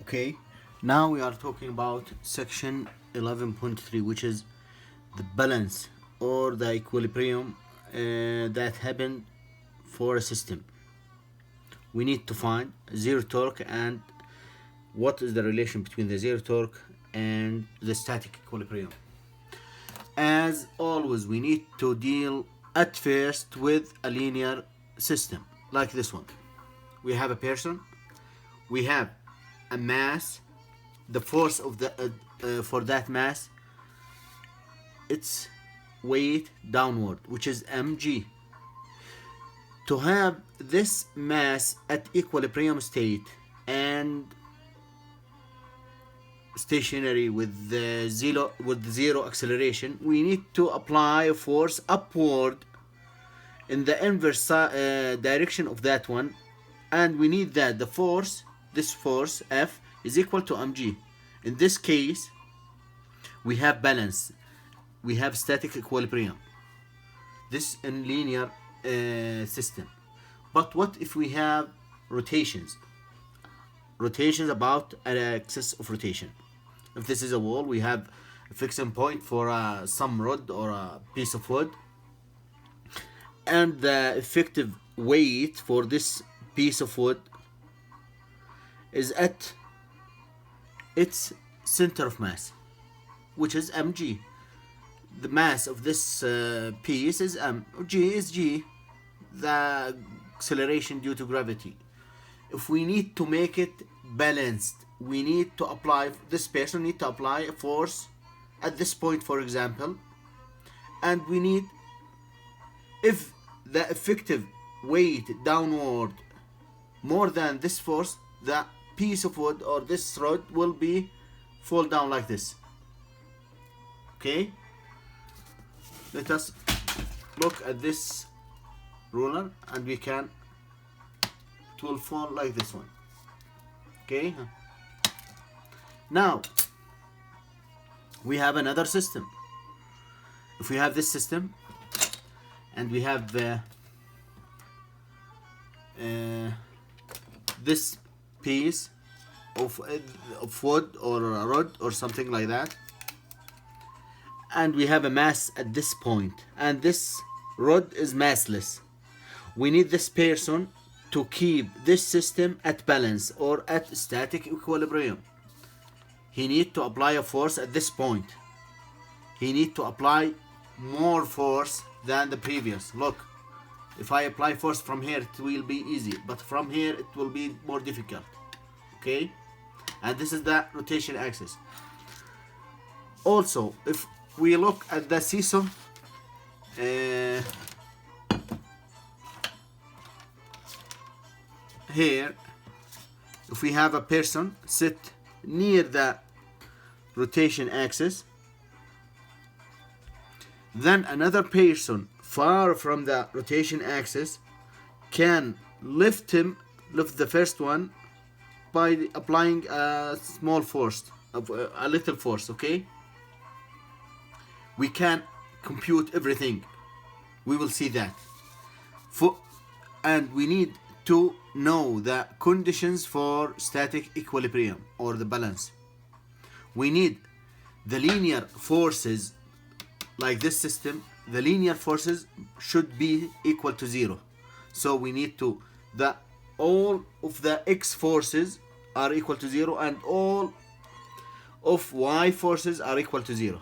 Okay, now we are talking about section 11.3, which is the balance or the equilibrium that happened for a system. We need to find zero torque and what is the relation between the zero torque and the static equilibrium. As always, we need to deal at first with a linear system like this one. We have a person, we have a mass, the force of the for that mass, its weight downward, which is mg. To have this mass at equilibrium state and stationary with the zero acceleration, we need to apply a force upward in the inverse direction of that one, and we need that this force F is equal to mg. In this case, we have balance, we have static equilibrium. This in linear system. But what if we have rotations? Rotations about an axis of rotation. If this is a wall, we have a fixing point for some rod or a piece of wood, and the effective weight for this piece of wood is at its center of mass, which is mg. The mass of this piece is m. G is g, the acceleration due to gravity. If we need to make it balanced, we need to apply, this person need to apply a force at this point, for example, and we need, if the effective weight downward more than this force, the piece of wood or this rod will be fall down like this. Okay, let us look at this ruler and we can, it will fall like this one. Okay, now we have another system. If we have this system and we have this piece of wood or a rod or something like that, and we have a mass at this point, and this rod is massless, we need this person to keep this system at balance or at static equilibrium. He need to apply a force at this point. He need to apply more force than the previous. Look, if I apply force from here, it will be easy, but from here it will be more difficult. Okay, and this is the rotation axis. Also, if we look at the seesaw, here, if we have a person sit near the rotation axis, then another person far from the rotation axis can lift the first one by applying a small force, a little force. Okay, we can compute everything, we will see that. And we need to know the conditions for static equilibrium or the balance. We need the linear forces, like this system, the linear forces should be equal to zero. So we need to, all of the x forces are equal to zero and all of y forces are equal to zero.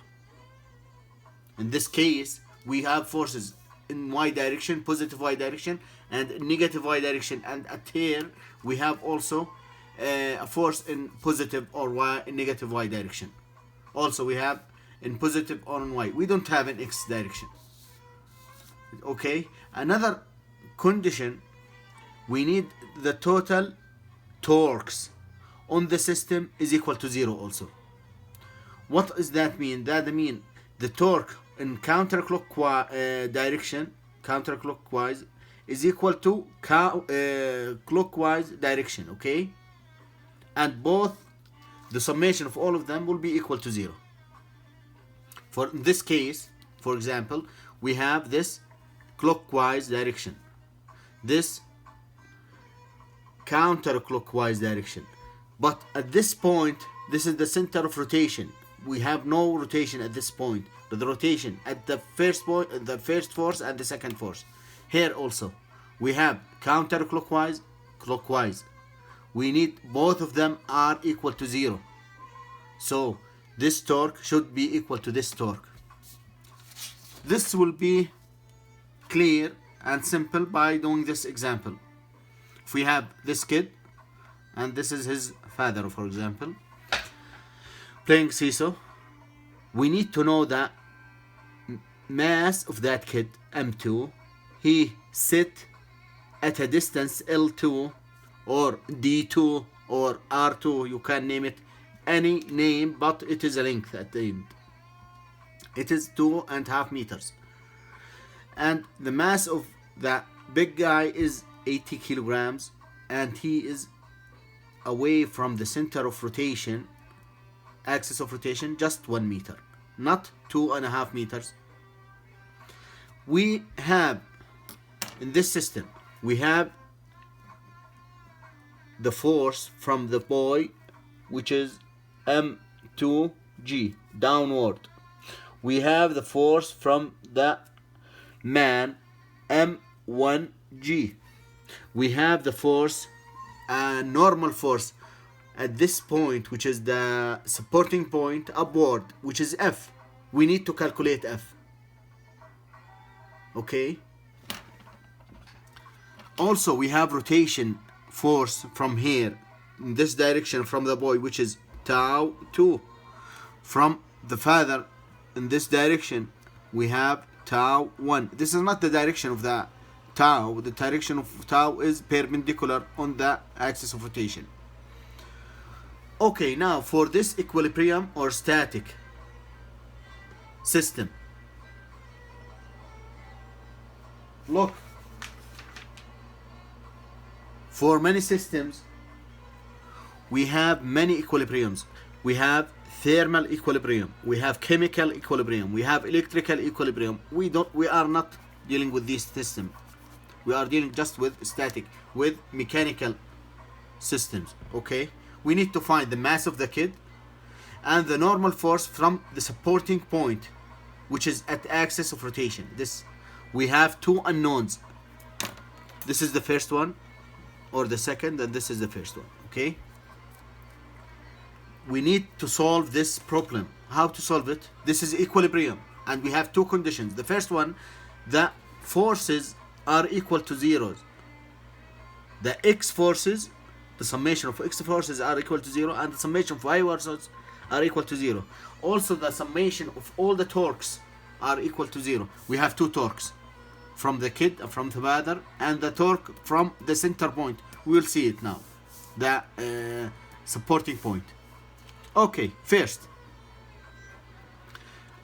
In this case, we have forces in y direction, positive y direction, and negative y direction, and at here we have also a force in positive or negative y direction. Also we have in positive or in y. We don't have an x direction. Okay, another condition, we need the total torques on the system is equal to zero also. What does that mean? That means the torque in counterclockwise direction, counterclockwise, is equal to clockwise direction. Okay, and both, the summation of all of them will be equal to zero. For this case, for example, we have this clockwise direction, this counterclockwise direction. But at this point, this is the center of rotation. We have no rotation at this point. The rotation at the first point, the first force and the second force. Here also, we have counterclockwise, clockwise. We need both of them are equal to 0. So this torque should be equal to this torque. This will be clear and simple by doing this example. If we have this kid, and this is his father, for example, playing seesaw, we need to know the mass of that kid, M2. He sit at a distance L2 or D2 or R2, you can name it any name, but it is a length at the end. It is 2.5 meters. And the mass of the big guy is 80 kilograms, and he is away from the center of rotation, axis of rotation, just 1 meter, not 2.5 meters. We have, in this system, we have the force from the boy, which is M2G, downward. We have the force from the man, M1G. We have the force, normal force at this point, which is the supporting point upward, which is F. We need to calculate F. Okay. Also, we have rotation force from here, in this direction, from the boy, which is tau 2. From the father, in this direction, we have tau 1. This is not the direction of the tau. The direction of tau is perpendicular on the axis of rotation. Okay, now for this equilibrium or static system, look, for many systems we have many equilibriums. We have thermal equilibrium, we have chemical equilibrium, we have electrical equilibrium. We are not dealing with this system. We are dealing just with static, with mechanical systems. Okay, we need to find the mass of the kid and the normal force from the supporting point, which is at axis of rotation. This, we have two unknowns. This is the first one, or the second, and this is the first one. Okay, we need to solve this problem. How to solve it? This is equilibrium, and we have two conditions. The first one, the forces are equal to zeros. The x forces, the summation of x forces are equal to 0, and the summation of y forces are equal to 0. Also, the summation of all the torques are equal to 0. We have two torques, from the kid, from the father, and the torque from the center point. We will see it now, the supporting point. Okay, first,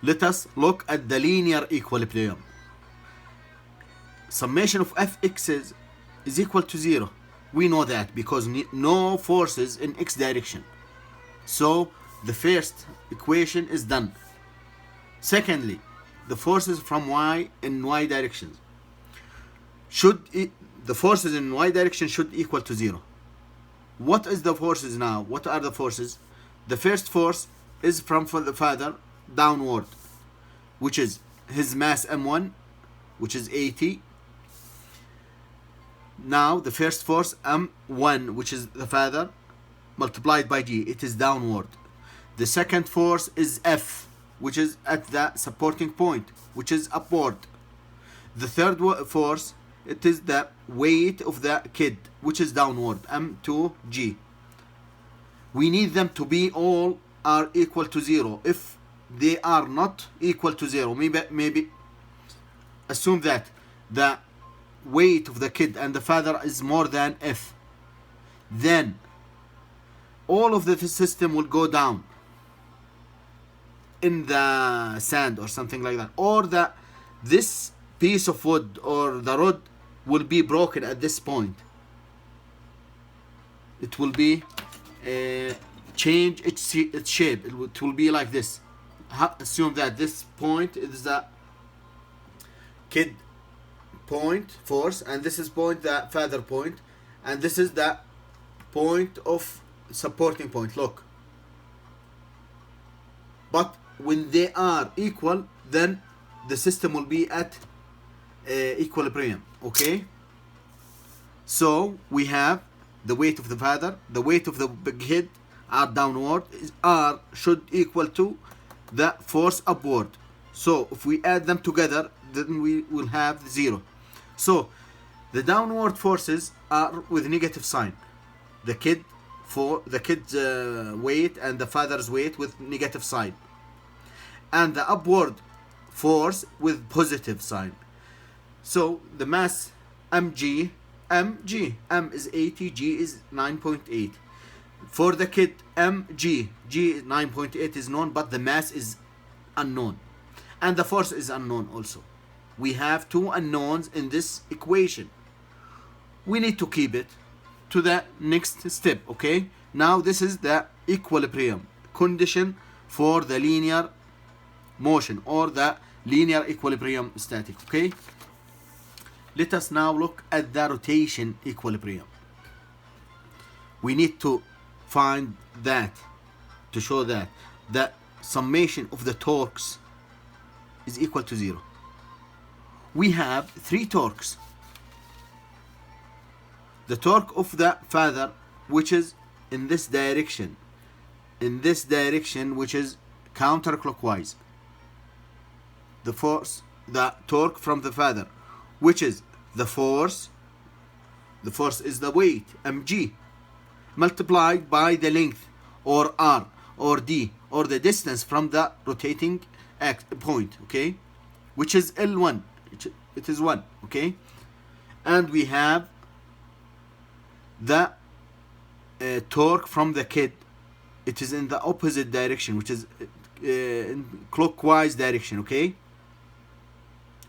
let us look at the linear equilibrium. Summation of fx's is equal to 0. We know that because no forces in x direction. So the first equation is done. Secondly, the forces from y in y directions the forces in y direction should equal to 0. What is the forces now? What are the forces? The first force is from the father downward, which is his mass m1, which is 80. Now the first force m1, which is the father, multiplied by g, it is downward. The second force is F, which is at the supporting point, which is upward. The third force, it is the weight of the kid, which is downward, m2g. We need them to be all are equal to 0. If they are not equal to 0, maybe assume that the weight of the kid and the father is more than F, then all of the system will go down in the sand or something like that, or this piece of wood or the rod will be broken at this point. It will be change its shape. It will be like this. Assume that this point is the kid point force, and this is point the father point, and this is the point of supporting point, look. But when they are equal, then the system will be at equilibrium, okay? So we have the weight of the father, the weight of the big head are downward, R should equal to the force upward. So if we add them together, then we will have 0. So the downward forces are with negative sign. The kid's weight and the father's weight with negative sign, and the upward force with positive sign. So the mass mg, m is 80, g is 9.8. For the kid mg, g is 9.8 is known, but the mass is unknown, and the force is unknown also. We have two unknowns in this equation. We need to keep it to the next step, okay? Now this is the equilibrium condition for the linear motion or the linear equilibrium static, okay? Let us now look at the rotation equilibrium. We need to find that, to show that the summation of the torques is equal to 0. We have 3 torques. The torque of the father, which is in this direction, which is counterclockwise. The torque from the father, which is the force is the weight, mg, multiplied by the length, or r, or d, or the distance from the rotating point, okay, which is L1, it is 1, okay? And we have the torque from the kid. It is in the opposite direction, which is in clockwise direction, okay?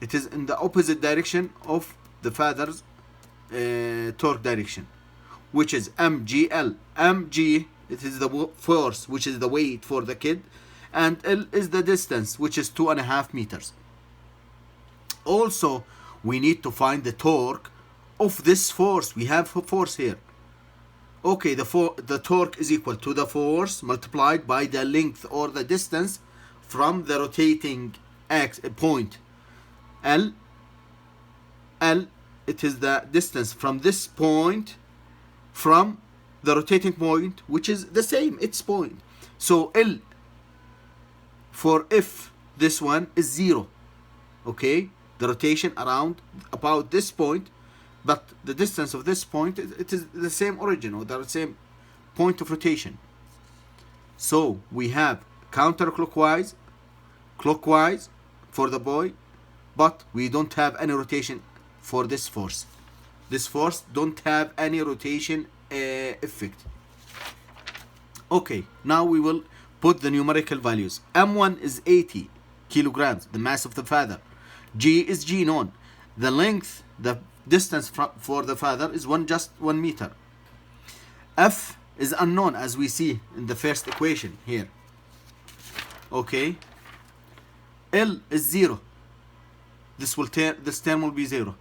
It is in the opposite direction of the father's torque direction, which is mgl. Mg, it is the force, which is the weight for the kid, and L is the distance, which is 2.5 meters. Also, we need to find the torque of this force. We have a force here. Okay, the torque is equal to the force multiplied by the length or the distance from the rotating point. L, it is the distance from this point from the rotating point, which is the same, its point. So L for F, this one is 0, okay? The rotation around about this point, but the distance of this point, it is the same origin or the same point of rotation. So we have counterclockwise, clockwise for the boy, but we don't have any rotation for this force. This force don't have any rotation effect. Okay, now we will put the numerical values. M1 is 80 kilograms, the mass of the father. G is G known. The length, the distance for the father is just 1 meter. F is unknown, as we see in the first equation here. Okay. L is 0. This term will be 0.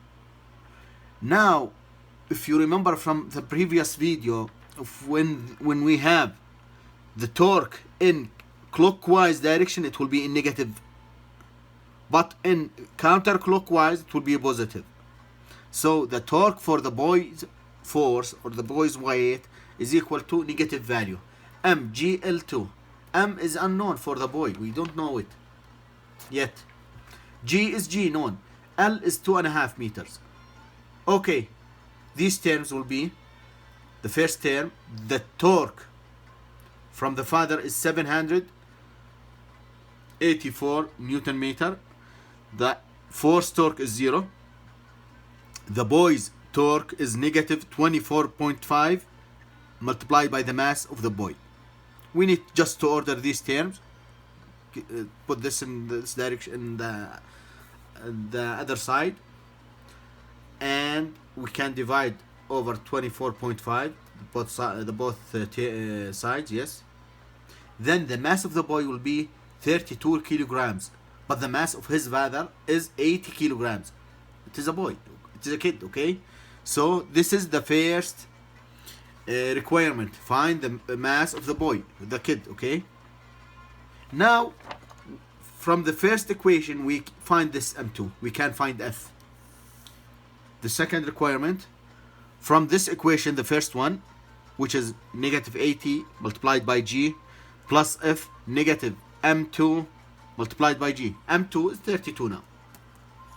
Now, if you remember from the previous video, when we have the torque in clockwise direction, it will be in negative, but in counterclockwise it will be positive. So the torque for the boy's force or the boy's weight is equal to negative value, mgl2. M is unknown for the boy, we don't know it yet. G is G known. L is 2.5 meters. Okay, these terms will be the first term. The torque from the father is 784 Newton meter. The force torque is 0. The boy's torque is negative 24.5 multiplied by the mass of the boy. We need just to order these terms. Put this in this direction, in the other side, and we can divide over 24.5 both sides. Yes. Then the mass of the boy will be 32 kilograms, but the mass of his father is 80 kilograms. It is a boy, it is a kid, okay? So this is the first requirement. Find the mass of the boy, the kid. Okay. Now, from the first equation, we find this M2. We can find F. The second requirement, from this equation, the first one, which is negative 80 multiplied by G, plus F negative M2 multiplied by G. M2 is 32 now.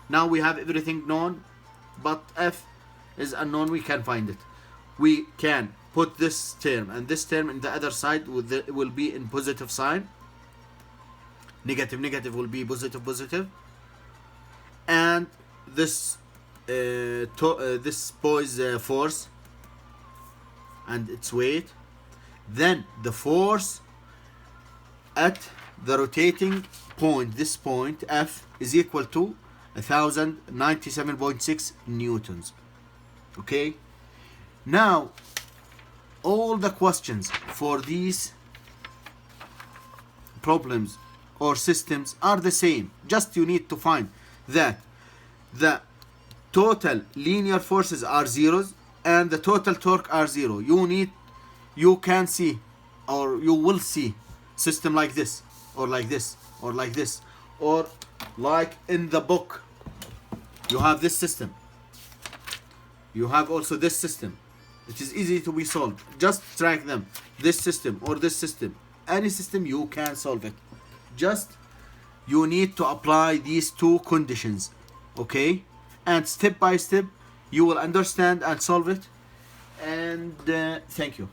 Now we have everything known, but F is unknown. We can find it. We can put this term and this term in the other side. It will be in positive sign. Negative negative will be positive positive. And this this boy's force and its weight. Then the force at the rotating point, this point F, is equal to 1097.6 newtons. Okay. Now all the questions for these problems or systems are the same. Just you need to find that the total linear forces are zeros and the total torque are zero. You can see, or you will see, system like this, or like this, or like this, or like in the book. You have this system. You have also this system. It is easy to be solved. Just track them. This system or this system. Any system you can solve it. Just you need to apply these two conditions. Okay? And step by step you will understand and solve it. And thank you.